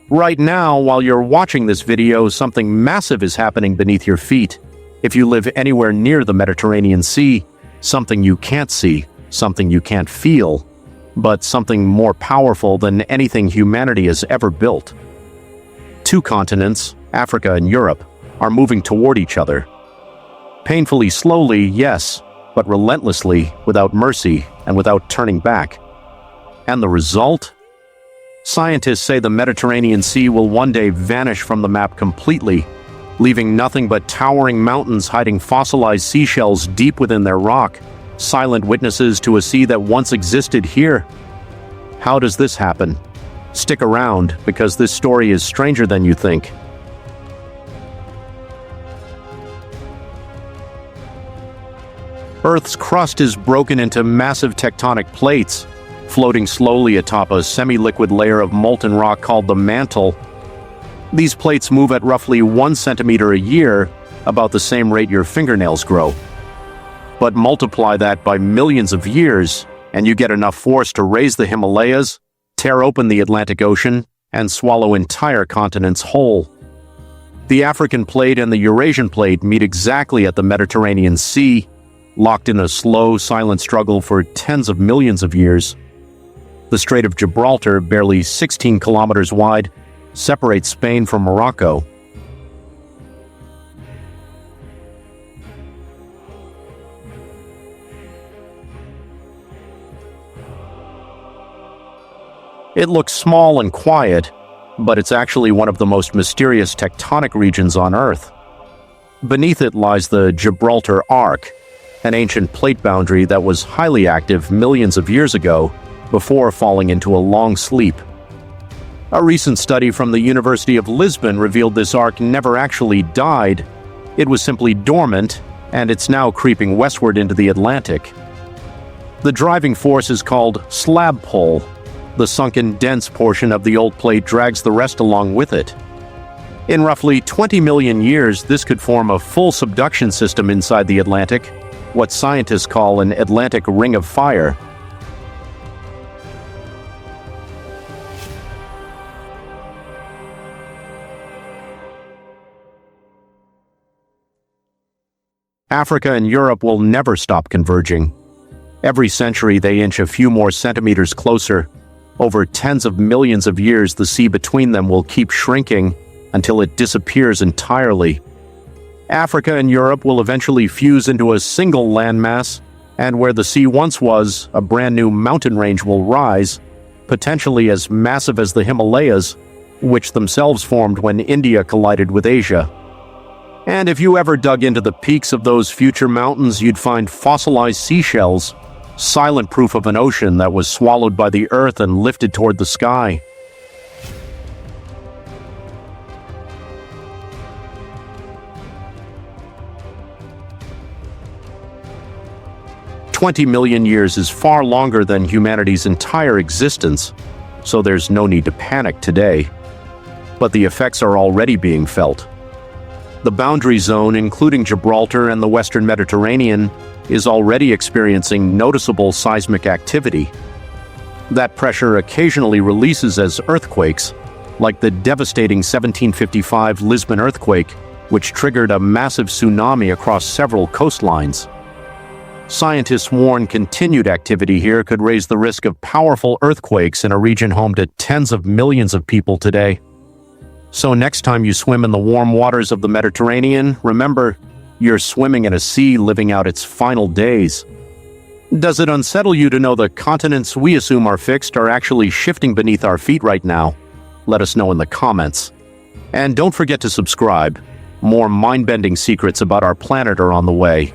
Right now, while you're watching this video, something massive is happening beneath your feet. If you live anywhere near the Mediterranean Sea, something you can't see, something you can't feel, but something more powerful than anything humanity has ever built. Two continents, Africa and Europe, are moving toward each other. Painfully slowly, yes, but relentlessly, without mercy, and without turning back. And the result? Scientists say the Mediterranean Sea will one day vanish from the map completely, leaving nothing but towering mountains hiding fossilized seashells deep within their rock, silent witnesses to a sea that once existed here. How does this happen? Stick around, because this story is stranger than you think. Earth's crust is broken into massive tectonic plates, floating slowly atop a semi-liquid layer of molten rock called the mantle. These plates move at roughly 1 centimeter a year, about the same rate your fingernails grow. But multiply that by millions of years, and you get enough force to raise the Himalayas, tear open the Atlantic Ocean, and swallow entire continents whole. The African plate and the Eurasian plate meet exactly at the Mediterranean Sea, locked in a slow, silent struggle for tens of millions of years. The Strait of Gibraltar, barely 16 kilometers wide, separates Spain from Morocco. It looks small and quiet, but it's actually one of the most mysterious tectonic regions on Earth. Beneath it lies the Gibraltar Arc, an ancient plate boundary that was highly active millions of years ago, before falling into a long sleep. A recent study from the University of Lisbon revealed this arc never actually died. It was simply dormant, and it's now creeping westward into the Atlantic. The driving force is called slab pull. The sunken, dense portion of the old plate drags the rest along with it. In roughly 20 million years, this could form a full subduction system inside the Atlantic, what scientists call an Atlantic ring of fire. Africa and Europe will never stop converging. Every century they inch a few more centimeters closer. Over tens of millions of years, the sea between them will keep shrinking until it disappears entirely. Africa and Europe will eventually fuse into a single landmass, and where the sea once was, a brand new mountain range will rise, potentially as massive as the Himalayas, which themselves formed when India collided with Asia. And if you ever dug into the peaks of those future mountains, you'd find fossilized seashells, silent proof of an ocean that was swallowed by the earth and lifted toward the sky. "20 million years is far longer than humanity's entire existence, so there's no need to panic today. But the effects are already being felt. The boundary zone, including Gibraltar and the Western Mediterranean, is already experiencing noticeable seismic activity. That pressure occasionally releases as earthquakes, like the devastating 1755 Lisbon earthquake, which triggered a massive tsunami across several coastlines. Scientists warn continued activity here could raise the risk of powerful earthquakes in a region home to tens of millions of people today. So next time you swim in the warm waters of the Mediterranean, remember, you're swimming in a sea living out its final days. Does it unsettle you to know the continents we assume are fixed are actually shifting beneath our feet right now? Let us know in the comments. And don't forget to subscribe. More mind-bending secrets about our planet are on the way.